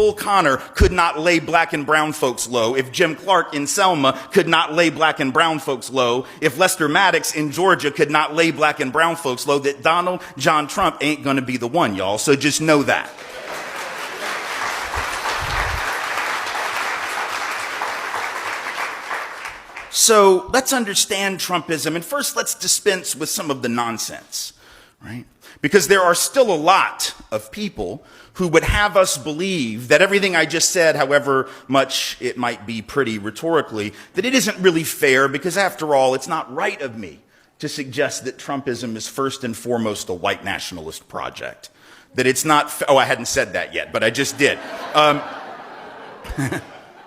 Bull Connor could not lay black and brown folks low, if Jim Clark in Selma could not lay black and brown folks low, if Lester Maddox in Georgia could not lay black and brown folks low, that Donald John Trump ain't gonna be the one, y'all. So just know that. So let's understand Trumpism, and first let's dispense with some of the nonsense, right? Because there are still a lot of people who would have us believe that everything I just said, however much it might be pretty rhetorically, that it isn't really fair, because after all, it's not right of me to suggest that Trumpism is first and foremost a white nationalist project. That it's not, oh, I hadn't said that yet, but I just did.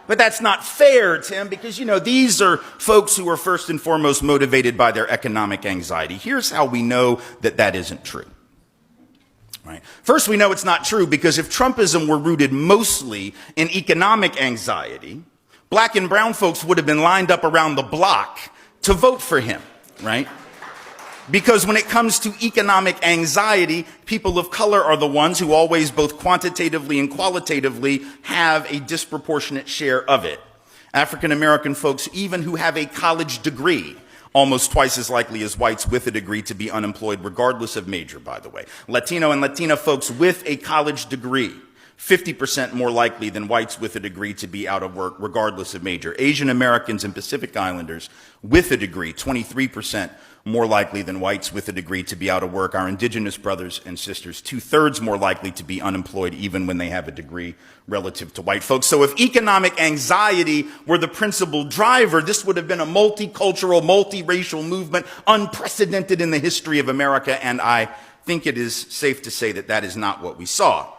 But that's not fair, Tim, because, you know, these are folks who are first and foremost motivated by their economic anxiety. Here's how we know that that isn't true. Right? First, we know it's not true because if Trumpism were rooted mostly in economic anxiety, black and brown folks would have been lined up around the block to vote for him, right? Because when it comes to economic anxiety, people of color are the ones who always, both quantitatively and qualitatively, have a disproportionate share of it. African American folks, even who have a college degree, almost twice as likely as whites with a degree to be unemployed, regardless of major, by the way. Latino and Latina folks with a college degree, 50% more likely than whites with a degree to be out of work, regardless of major. Asian Americans and Pacific Islanders with a degree, 23% more likely than whites with a degree to be out of work. Our indigenous brothers and sisters, 2/3 more likely to be unemployed even when they have a degree relative to white folks. So if economic anxiety were the principal driver, this would have been a multicultural, multiracial movement, unprecedented in the history of America, and I think it is safe to say that that is not what we saw.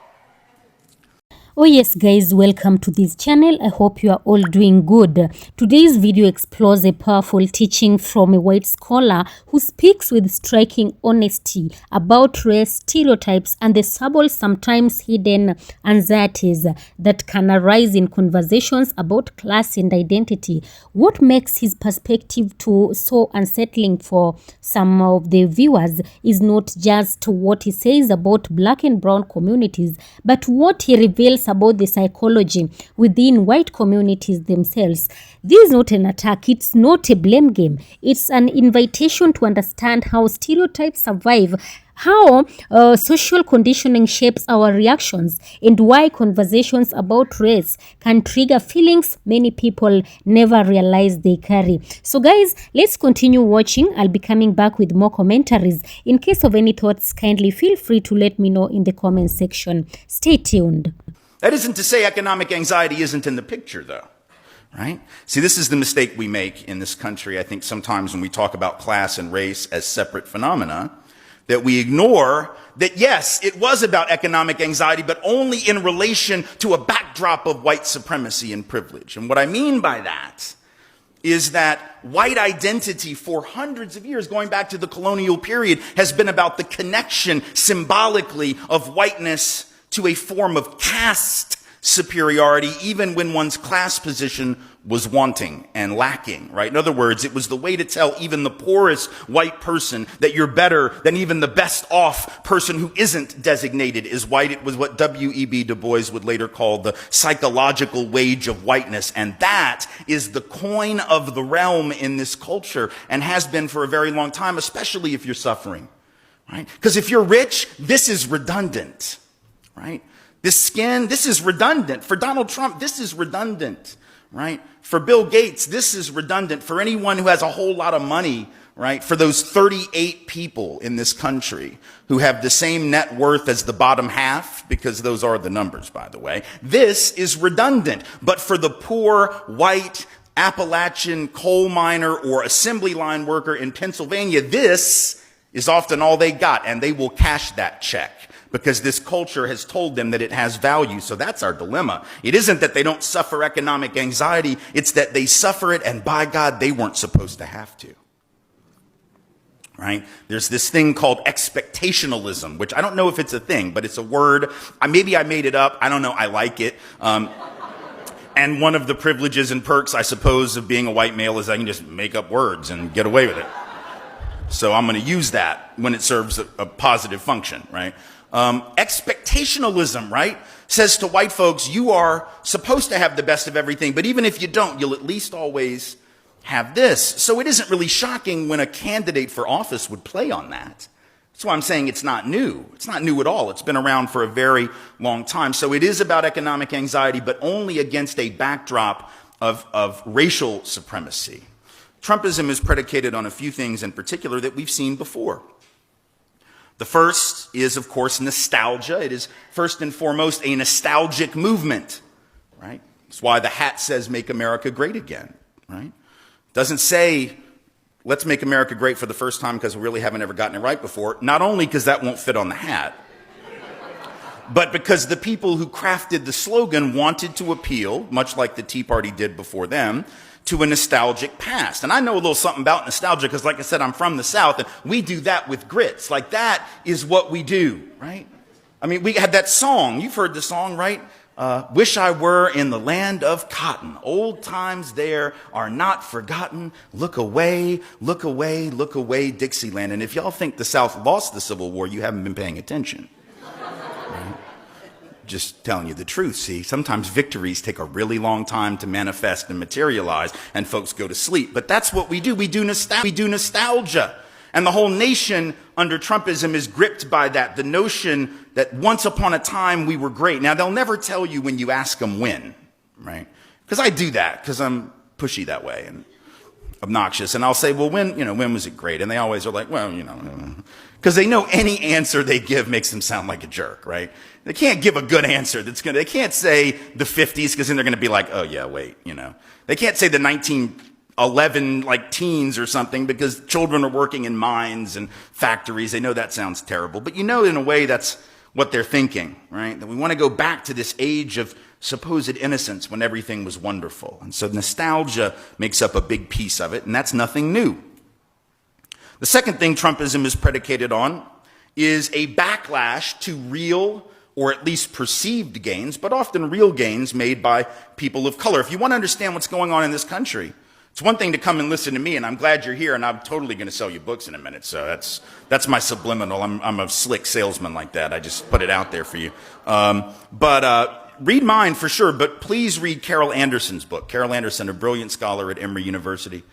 Oh yes guys, welcome to this channel. I hope you are all doing good. Today's video explores a powerful teaching from a white scholar who speaks with striking honesty about race, stereotypes, and the subtle, sometimes hidden anxieties that can arise in conversations about class and identity. What makes his perspective so unsettling for some of the viewers is not just what he says about black and brown communities, but what he reveals about the psychology within white communities themselves. This is not an attack, it's not a blame game, it's an invitation to understand how stereotypes survive, how social conditioning shapes our reactions, and why conversations about race can trigger feelings many people never realize they carry. So guys, let's continue watching. I'll be coming back with more commentaries. In case of any thoughts, kindly feel free to let me know in the comment section. Stay tuned. That isn't to say economic anxiety isn't in the picture, though, right? See, this is the mistake we make in this country, I think, sometimes when we talk about class and race as separate phenomena, that we ignore that, yes, it was about economic anxiety, but only in relation to a backdrop of white supremacy and privilege. And what I mean by that is that white identity for hundreds of years, going back to the colonial period, has been about the connection symbolically of whiteness to a form of caste superiority, even when one's class position was wanting and lacking, right? In other words, it was the way to tell even the poorest white person that you're better than even the best off person who isn't designated as white. It was what W.E.B. Du Bois would later call the psychological wage of whiteness. And that is the coin of the realm in this culture and has been for a very long time, especially if you're suffering, right? Because if you're rich, this is redundant. Right? This skin, this is redundant. For Donald Trump, this is redundant, right? For Bill Gates, this is redundant. For anyone who has a whole lot of money, right? For those 38 people in this country who have the same net worth as the bottom half, because those are the numbers, by the way, this is redundant. But for the poor, white, Appalachian coal miner or assembly line worker in Pennsylvania, this is often all they got, and they will cash that check, because this culture has told them that it has value. So that's our dilemma. It isn't that they don't suffer economic anxiety. It's that they suffer it, and by God, they weren't supposed to have to. Right? There's this thing called expectationalism, which I don't know if it's a thing, but it's a word. Maybe I made it up. I don't know. I like it. And one of the privileges and perks, I suppose, of being a white male is I can just make up words and get away with it. So I'm going to use that when it serves a positive function, right? Expectationalism, right? says to white folks, you are supposed to have the best of everything, but even if you don't, you'll at least always have this. So it isn't really shocking when a candidate for office would play on that. That's why I'm saying it's not new. It's not new at all. It's been around for a very long time. So it is about economic anxiety, but only against a backdrop of racial supremacy. Trumpism is predicated on a few things in particular that we've seen before. The first is, of course, nostalgia. It is first and foremost a nostalgic movement, right? That's why the hat says, "Make America Great Again," right? It doesn't say, "Let's make America great for the first time because we really haven't ever gotten it right before." Not only because that won't fit on the hat, but because the people who crafted the slogan wanted to appeal, much like the Tea Party did before them, to a nostalgic past. And I know a little something about nostalgia because, like I said, I'm from the South, and we do that with grits. Like, that is what we do, right? I mean, we had that song. You've heard the song, right? Wish I were in the land of cotton. Old times there are not forgotten. Look away, look away, look away, Dixieland. And if y'all think the South lost the Civil War, you haven't been paying attention. Just telling you the truth. See, sometimes victories take a really long time to manifest and materialize, and folks go to sleep. But that's what we do. We do nostalgia. And the whole nation under Trumpism is gripped by that, the notion that once upon a time we were great. Now, they'll never tell you when you ask them when, right? Because I do that, because I'm pushy that way and obnoxious. And I'll say, well, when was it great? And they always are like, well, because they know any answer they give makes them sound like a jerk, right? They can't give a good answer they can't say the 50s, because then they're going to be like, oh yeah, wait, They can't say the 1911 like teens or something, because children are working in mines and factories. They know that sounds terrible, but in a way that's what they're thinking, right? That we want to go back to this age of supposed innocence when everything was wonderful. And so nostalgia makes up a big piece of it, and that's nothing new. The second thing Trumpism is predicated on is a backlash to real, or at least perceived gains, but often real gains made by people of color. If you want to understand what's going on in this country, it's one thing to come and listen to me, and I'm glad you're here, and I'm totally going to sell you books in a minute. So that's my subliminal. I'm a slick salesman like that. I just put it out there for you. Read mine for sure, but please read Carol Anderson's book. Carol Anderson, a brilliant scholar at Emory University,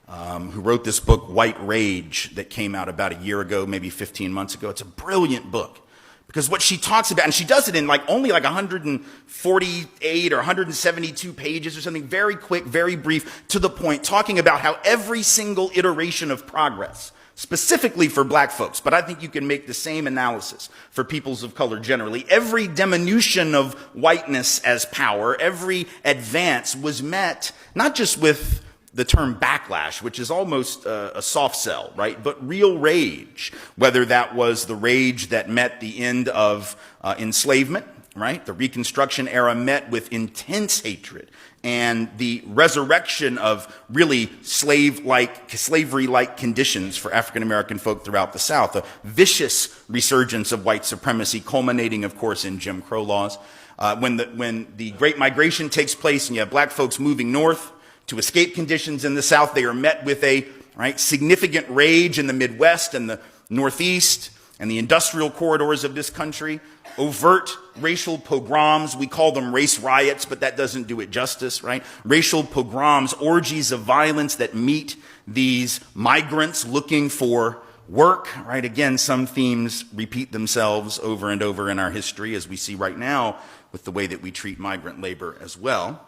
who wrote this book, White Rage, that came out about a year ago, maybe 15 months ago. It's a brilliant book. Because what she talks about, and she does it in only 148 or 172 pages or something, very quick, very brief, to the point, talking about how every single iteration of progress, specifically for black folks, but I think you can make the same analysis for peoples of color generally, every diminution of whiteness as power, every advance was met not just with the term backlash, which is almost a soft sell, right? But real rage, whether that was the rage that met the end of enslavement, right? The Reconstruction era met with intense hatred, and the resurrection of really slavery-like conditions for African-American folk throughout the South, a vicious resurgence of white supremacy, culminating, of course, in Jim Crow laws. When the Great Migration takes place and you have black folks moving north to escape conditions in the South, they are met with a significant rage in the Midwest and the Northeast and the industrial corridors of this country. Overt racial pogroms, we call them race riots, but that doesn't do it justice, right? Racial pogroms, orgies of violence that meet these migrants looking for work, right? Again, some themes repeat themselves over and over in our history, as we see right now with the way that we treat migrant labor as well.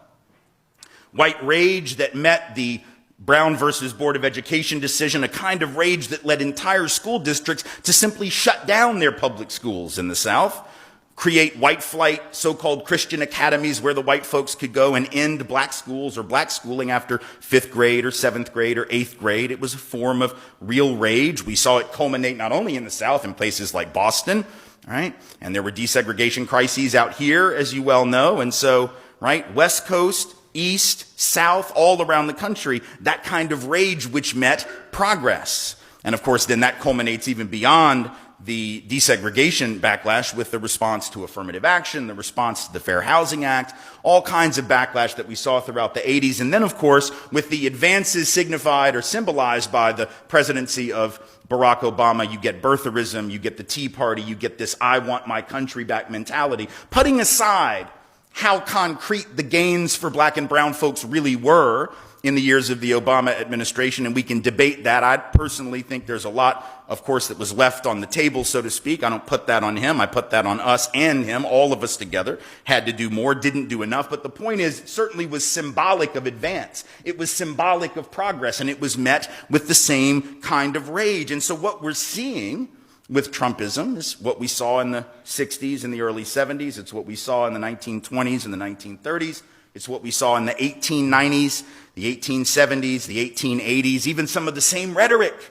White rage that met the Brown versus Board of Education decision, a kind of rage that led entire school districts to simply shut down their public schools in the South, create white flight, so-called Christian academies where the white folks could go and end black schools or black schooling after 5th grade or 7th grade or 8th grade. It was a form of real rage. We saw it culminate not only in the South, in places like Boston, right? And there were desegregation crises out here, as you well know. And so, right, West Coast, East, South, all around the country, that kind of rage which met progress. And of course, then that culminates even beyond the desegregation backlash with the response to affirmative action, the response to the Fair Housing Act, all kinds of backlash that we saw throughout the 80s. And then, of course, with the advances signified or symbolized by the presidency of Barack Obama, you get birtherism, you get the Tea Party, you get this I want my country back mentality. Putting aside how concrete the gains for black and brown folks really were in the years of the Obama administration, and we can debate that. I personally think there's a lot, of course, that was left on the table, so to speak. I don't put that on him. I put that on us and him. All of us together had to do more, didn't do enough. But the point is, it certainly was symbolic of advance. It was symbolic of progress, and it was met with the same kind of rage. And so what we're seeing with Trumpism is what we saw in the 60s and the early 70s. It's what we saw in the 1920s and the 1930s. It's what we saw in the 1890s, the 1870s, the 1880s, even some of the same rhetoric,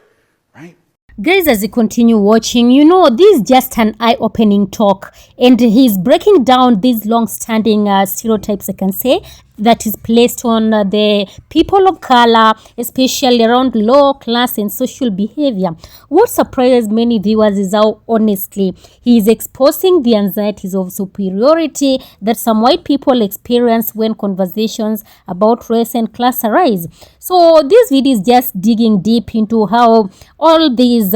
right? Guys, as you continue watching, this is just an eye-opening talk, and he's breaking down these long-standing stereotypes, I can say, that is placed on the people of color, especially around low class and social behavior. What surprises many viewers is how honestly he is exposing the anxieties of superiority that some white people experience when conversations about race and class arise. So this video is just digging deep into how all these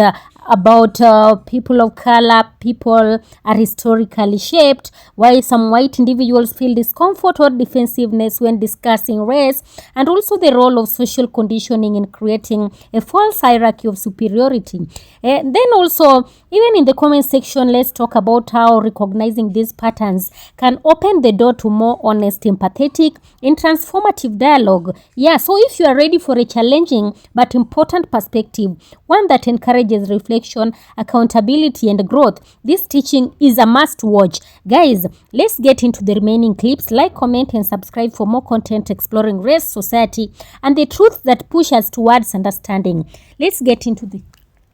about people of color, people are historically shaped, why some white individuals feel discomfort or defensiveness when discussing race, and also the role of social conditioning in creating a false hierarchy of superiority. Then also, even in the comment section, let's talk about how recognizing these patterns can open the door to more honest, empathetic, and transformative dialogue. Yeah, so if you are ready for a challenging but important perspective, one that encourages reflection, accountability, and growth, this teaching is a must watch. Guys, let's get into the remaining clips. Like, comment, and subscribe for more content exploring race, society, and the truth that push us towards understanding. Let's get into the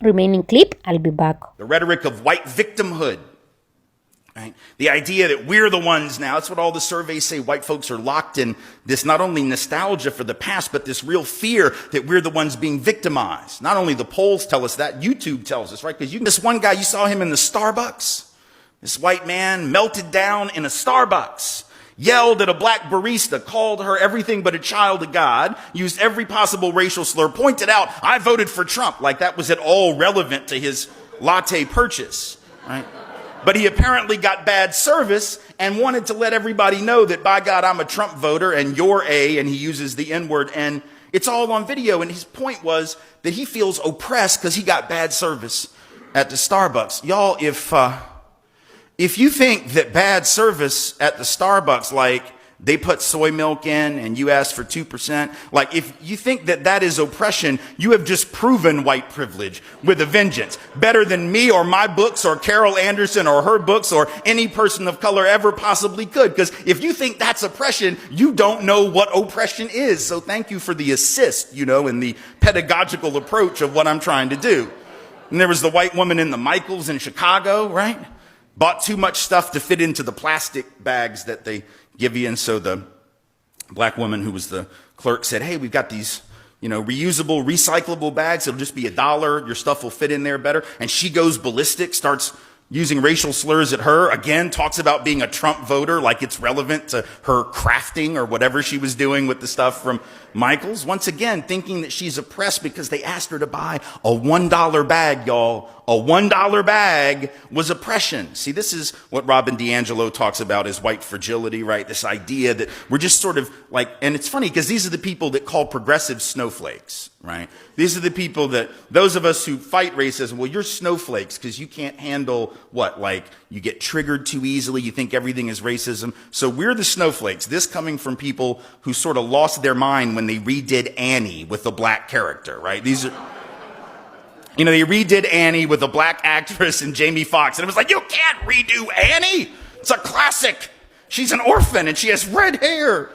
remaining clip. I'll be back. The rhetoric of white victimhood, right? The idea that we're the ones now, that's what all the surveys say. White folks are locked in this not only nostalgia for the past, but this real fear that we're the ones being victimized. Not only the polls tell us that, YouTube tells us, right? Because this one guy, you saw him in the Starbucks. This white man melted down in a Starbucks, yelled at a black barista, called her everything but a child of God, used every possible racial slur, pointed out, I voted for Trump, like that was at all relevant to his latte purchase, right? But he apparently got bad service and wanted to let everybody know that, by God, I'm a Trump voter and you're and he uses the N-word, and it's all on video. And his point was that he feels oppressed because he got bad service at the Starbucks. Y'all, if you think that bad service at the Starbucks, like they put soy milk in and you ask for 2%, like if you think that that is oppression, you have just proven white privilege with a vengeance. Better than me or my books or Carol Anderson or her books or any person of color ever possibly could. Because if you think that's oppression, you don't know what oppression is. So thank you for the assist, in the pedagogical approach of what I'm trying to do. And there was the white woman in the Michaels in Chicago, right? Bought too much stuff to fit into the plastic bags that they give you. And so the black woman who was the clerk said, hey, we've got these, reusable, recyclable bags. It'll just be $1. Your stuff will fit in there better. And she goes ballistic, starts using racial slurs at her. Again, talks about being a Trump voter like it's relevant to her crafting or whatever she was doing with the stuff from Michael's. Once again, thinking that she's oppressed because they asked her to buy a $1 bag, y'all. A $1 bag was oppression. See, this is what Robin DiAngelo talks about as white fragility, right? This idea that we're just sort of like, and it's funny because these are the people that call progressive snowflakes, right? These are the people that, those of us who fight racism, well, you're snowflakes because you can't handle what? Like you get triggered too easily. You think everything is racism. So we're the snowflakes. This coming from people who sort of lost their mind when they redid Annie with a black character, right? These are, they redid Annie with a black actress and Jamie Foxx. And it was like, you can't redo Annie. It's a classic. She's an orphan and she has red hair,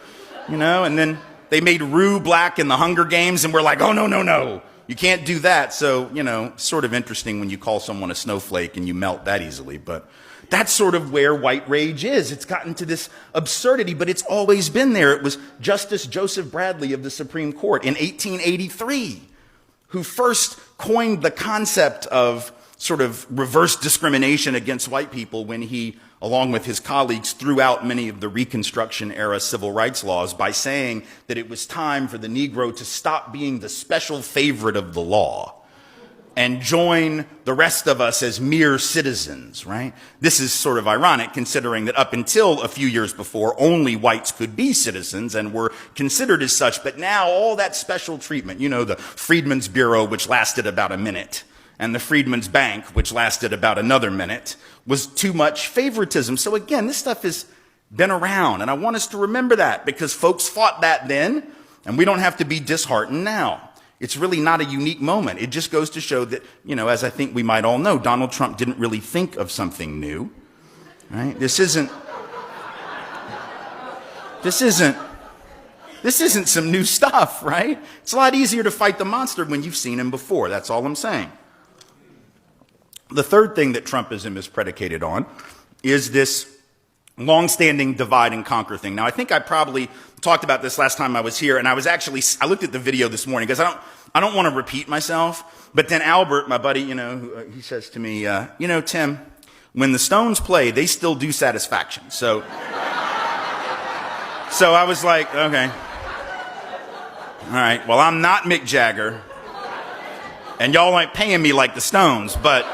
and then they made Rue black in the Hunger Games. And we're like, oh, no. You can't do that. So, sort of interesting when you call someone a snowflake and you melt that easily. But that's sort of where white rage is. It's gotten to this absurdity, but it's always been there. It was Justice Joseph Bradley of the Supreme Court in 1883 who first coined the concept of sort of reverse discrimination against white people when he, along with his colleagues, threw out many of the Reconstruction era civil rights laws by saying that it was time for the Negro to stop being the special favorite of the law and join the rest of us as mere citizens, right? This is sort of ironic considering that up until a few years before, only whites could be citizens and were considered as such. But now all that special treatment, you know, the Freedmen's Bureau, which lasted about a minute, and the Freedmen's Bank, which lasted about another minute, was too much favoritism. So again, this stuff has been around, and I want us to remember that because folks fought that then, and we don't have to be disheartened now. It's really not a unique moment. It just goes to show that, you know, as I think we might all know, Donald Trump didn't really think of something new, right? This isn't some new stuff, right? It's a lot easier to fight the monster when you've seen him before. That's all I'm saying. The third thing that Trumpism is predicated on is this long-standing divide and conquer thing. Now, I think I probably talked about this last time I was here, and I looked at the video this morning because I don't want to repeat myself. But then Albert, my buddy, you know, he says to me, you know, Tim, when the Stones play, they still do Satisfaction. So I was like, okay, all right. Well, I'm not Mick Jagger, and y'all ain't paying me like the Stones, but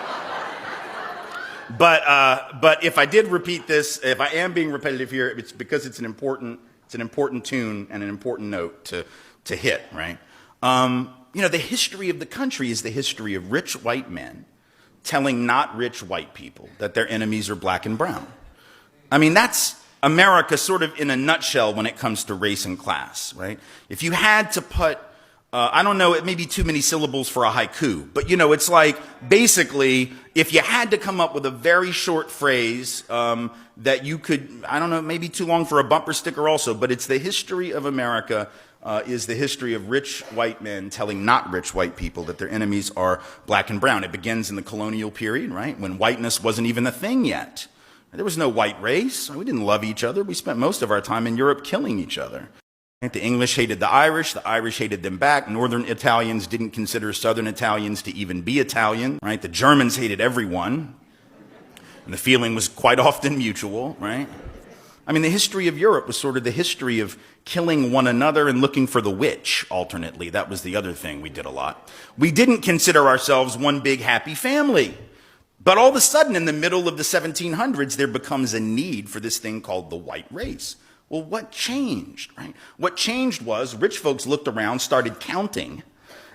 if I did repeat this, if I am being repetitive here, it's because it's an important tune and an important note to hit, right? You know, the history of the country is the history of rich white men telling not rich white people that their enemies are black and brown. I mean, that's America sort of in a nutshell when it comes to race and class, right? If you had to put I don't know, it may be too many syllables for a haiku, but you know, it's like basically if you had to come up with a very short phrase that you could, I don't know, maybe too long for a bumper sticker also, but it's the history of America is the history of rich white men telling not rich white people that their enemies are black and brown. It begins in the colonial period, right, when whiteness wasn't even a thing yet. There was no white race. We didn't love each other. We spent most of our time in Europe killing each other. The English hated the Irish hated them back. Northern Italians didn't consider Southern Italians to even be Italian, right? The Germans hated everyone, and the feeling was quite often mutual, right? I mean, the history of Europe was sort of the history of killing one another and looking for the witch, alternately. That was the other thing we did a lot. We didn't consider ourselves one big happy family. But all of a sudden, in the middle of the 1700s, there becomes a need for this thing called the white race. Well, what changed, right? What changed was rich folks looked around, started counting,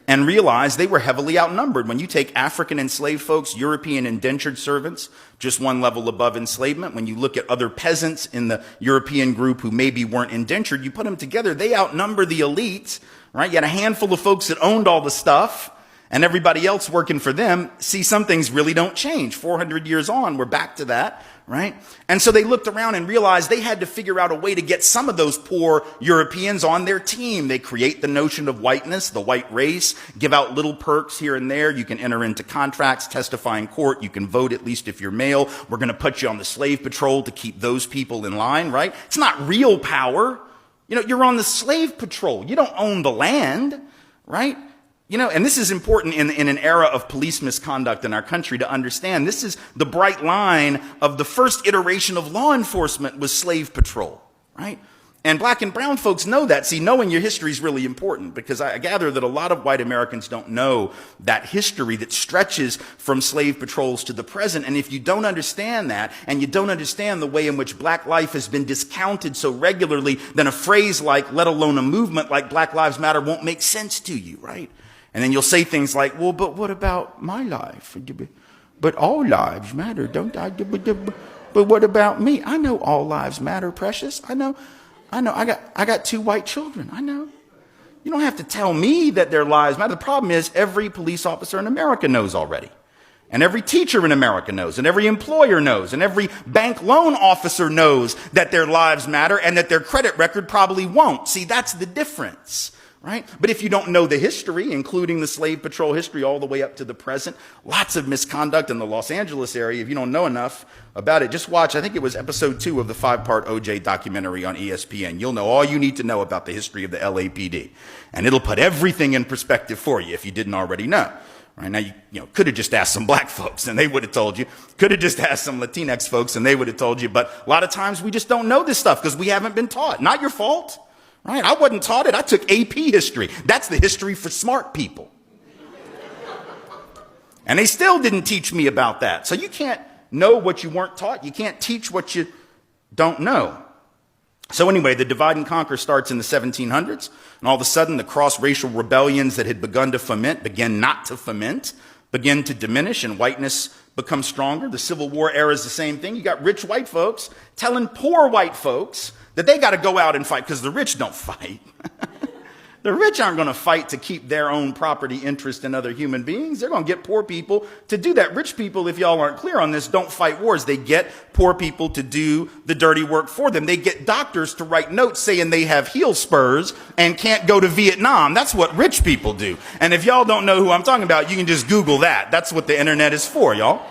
and realized they were heavily outnumbered. When you take African enslaved folks, European indentured servants, just one level above enslavement, when you look at other peasants in the European group who maybe weren't indentured, you put them together, they outnumber the elite, right? You had a handful of folks that owned all the stuff, and everybody else working for them. See, some things really don't change. 400 years on, we're back to that, right? And so they looked around and realized they had to figure out a way to get some of those poor Europeans on their team. They create the notion of whiteness, the white race, give out little perks here and there. You can enter into contracts, testify in court. You can vote, at least if you're male. We're going to put you on the slave patrol to keep those people in line, right? It's not real power. You know, you're on the slave patrol. You don't own the land, right? You know, and this is important in an era of police misconduct in our country to understand. This is the bright line of the first iteration of law enforcement was slave patrol, right? And black and brown folks know that. See, knowing your history is really important because I gather that a lot of white Americans don't know that history that stretches from slave patrols to the present. And if you don't understand that, and you don't understand the way in which black life has been discounted so regularly, then a phrase like, let alone a movement like Black Lives Matter won't make sense to you, right? And then you'll say things like, well, but what about my life? But all lives matter, don't I? But what about me? I know all lives matter, precious. I know. I got 2 white children. I know. You don't have to tell me that their lives matter. The problem is every police officer in America knows already. And every teacher in America knows. And every employer knows. And every bank loan officer knows that their lives matter and that their credit record probably won't. See, that's the difference. Right? But if you don't know the history, including the slave patrol history all the way up to the present, lots of misconduct in the Los Angeles area. If you don't know enough about it, just watch, I think it was episode 2 of the 5-part OJ documentary on ESPN. You'll know all you need to know about the history of the LAPD. And it'll put everything in perspective for you if you didn't already know. Right now, you could have just asked some black folks and they would have told you. Could have just asked some Latinx folks and they would have told you. But a lot of times we just don't know this stuff because we haven't been taught. Not your fault, right? I wasn't taught it. I took AP history. That's the history for smart people. And they still didn't teach me about that. So you can't know what you weren't taught. You can't teach what you don't know. So anyway, the divide and conquer starts in the 1700s, and all of a sudden the cross-racial rebellions that had begun to foment begin not to foment, begin to diminish, and whiteness becomes stronger. The Civil War era is the same thing. You got rich white folks telling poor white folks that they got to go out and fight because the rich don't fight. The rich aren't going to fight to keep their own property interest in other human beings. They're going to get poor people to do that. Rich people, if y'all aren't clear on this, don't fight wars. They get poor people to do the dirty work for them. They get doctors to write notes saying they have heel spurs and can't go to Vietnam. That's what rich people do. And if y'all don't know who I'm talking about, you can just Google that. That's what the internet is for, y'all.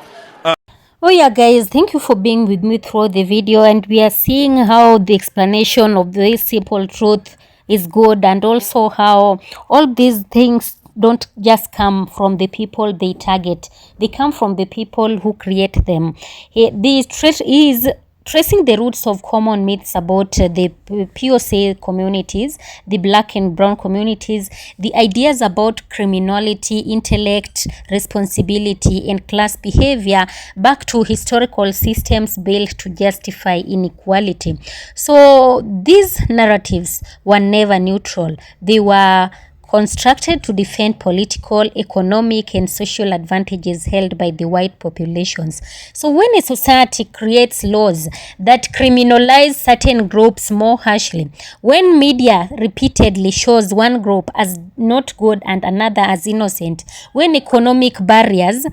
Oh yeah, guys, thank you for being with me through the video, and we are seeing how the explanation of this simple truth is good, and also how all these things don't just come from the people they target. They come from the people who create them. This threat is tracing the roots of common myths about the POC communities, the black and brown communities, the ideas about criminality, intellect, responsibility, and class behavior back to historical systems built to justify inequality. So these narratives were never neutral. They were constructed to defend political, economic, and social advantages held by the white populations. So when a society creates laws that criminalize certain groups more harshly, when media repeatedly shows one group as not good and another as innocent, when economic barriers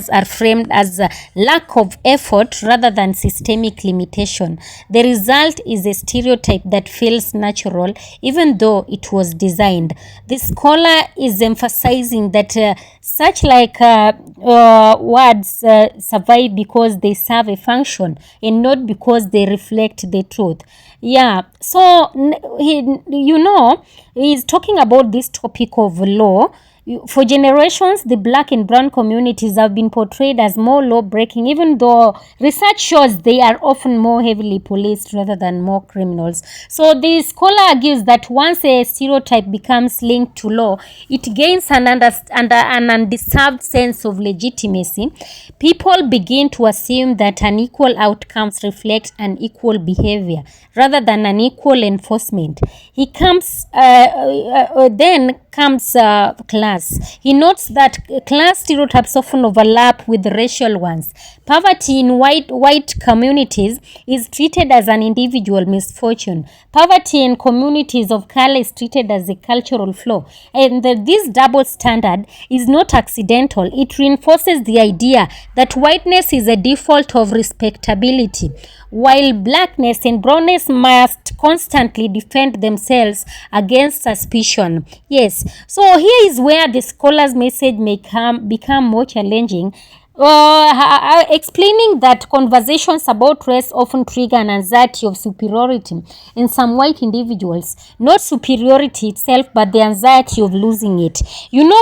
are framed as a lack of effort rather than systemic limitation, the result is a stereotype that feels natural even though it was designed. The scholar is emphasizing that such words survive because they serve a function and not because they reflect the truth. Yeah, so he's talking about this topic of law. For generations, the black and brown communities have been portrayed as more law-breaking, even though research shows they are often more heavily policed rather than more criminals. So the scholar argues that once a stereotype becomes linked to law, it gains an undeserved sense of legitimacy. People begin to assume that unequal outcomes reflect unequal behavior rather than unequal enforcement. Then comes class. He notes that class stereotypes often overlap with racial ones. Poverty in white communities is treated as an individual misfortune. Poverty in communities of color is treated as a cultural flaw. And this double standard is not accidental. It reinforces the idea that whiteness is a default of respectability, while blackness and brownness must constantly defend themselves against suspicion. Yes, so here is where the scholar's message may become more challenging. Explaining that conversations about race often trigger an anxiety of superiority in some white individuals, not superiority itself, but the anxiety of losing it.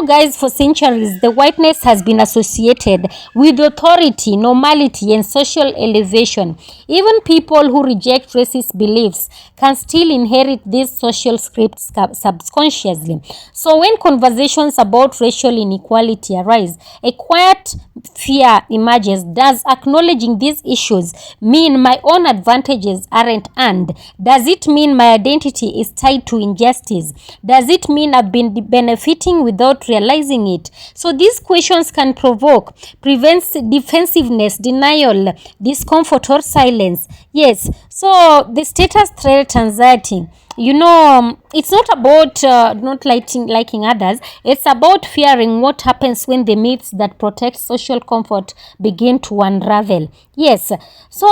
Guys, for centuries, the whiteness has been associated with authority, normality, and social elevation. Even people who reject racist beliefs can still inherit these social scripts subconsciously. So when conversations about racial inequality arise, a quiet fear emerges. Does acknowledging these issues mean my own advantages aren't earned? Does it mean my identity is tied to injustice? Does it mean I've been benefiting without realizing it? So these questions can provoke defensiveness, denial, discomfort, or silence. Yes, so the status threat anxiety. It's not about not liking others. It's about fearing what happens when the myths that protect social comfort begin to unravel. Yes, so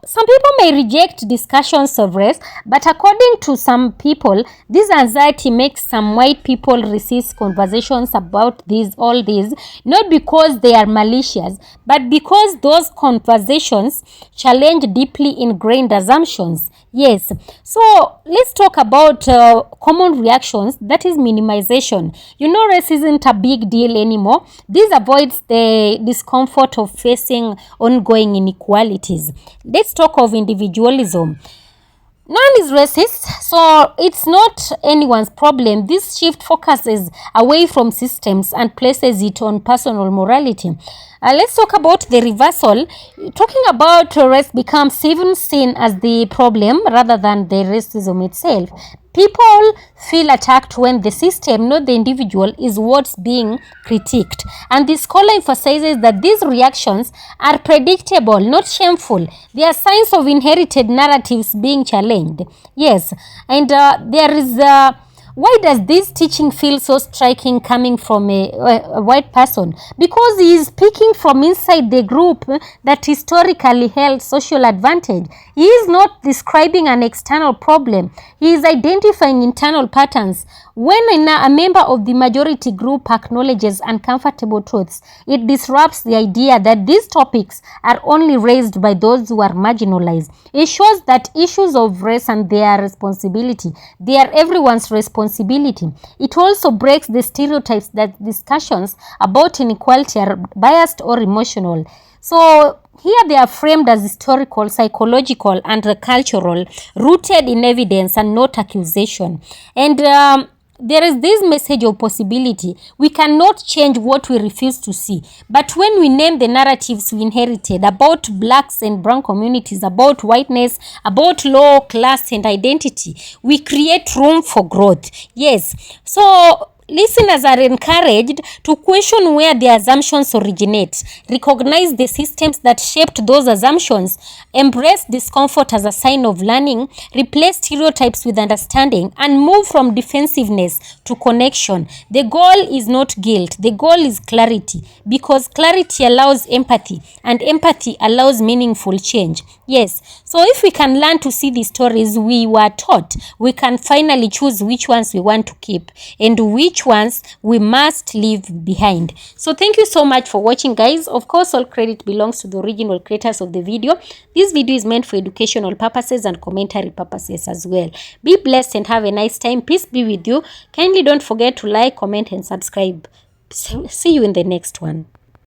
some people may reject discussions of race, but according to some people, this anxiety makes some white people resist conversations about all these, not because they are malicious, but because those conversations challenge deeply ingrained assumptions. Yes, so let's talk about common reactions, that is minimization. You know, race isn't a big deal anymore. This avoids the discomfort of facing ongoing inequalities. Let's talk of individualism. None is racist, so it's not anyone's problem. This shift focuses away from systems and places it on personal morality. Let's talk about the reversal. Talking about race becomes even seen as the problem rather than the racism itself. People feel attacked when the system, not the individual, is what's being critiqued. And the scholar emphasizes that these reactions are predictable, not shameful. They are signs of inherited narratives being challenged. Yes, and there is... why does this teaching feel so striking coming from a white person? Because he is speaking from inside the group that historically held social advantage. He is not describing an external problem. He is identifying internal patterns. When a member of the majority group acknowledges uncomfortable truths, it disrupts the idea that these topics are only raised by those who are marginalized. It shows that issues of race and their responsibility, they are everyone's responsibility. It also breaks the stereotypes that discussions about inequality are biased or emotional. So here they are framed as historical, psychological, and cultural, rooted in evidence and not accusation. And there is this message of possibility. We cannot change what we refuse to see. But when we name the narratives we inherited about blacks and brown communities, about whiteness, about law, class, and identity, we create room for growth. Yes. So listeners are encouraged to question where the assumptions originate, recognize the systems that shaped those assumptions, embrace discomfort as a sign of learning, replace stereotypes with understanding, and move from defensiveness to connection. The goal is not guilt. The goal is clarity, because clarity allows empathy, and empathy allows meaningful change. Yes, so if we can learn to see the stories we were taught, we can finally choose which ones we want to keep and which ones we must leave behind. So thank you so much for watching, guys. Of course, all credit belongs to the original creators of the video. This video is meant for educational purposes and commentary purposes as well. Be blessed and have a nice time. Peace be with you. Kindly don't forget to like, comment, and subscribe. See you in the next one.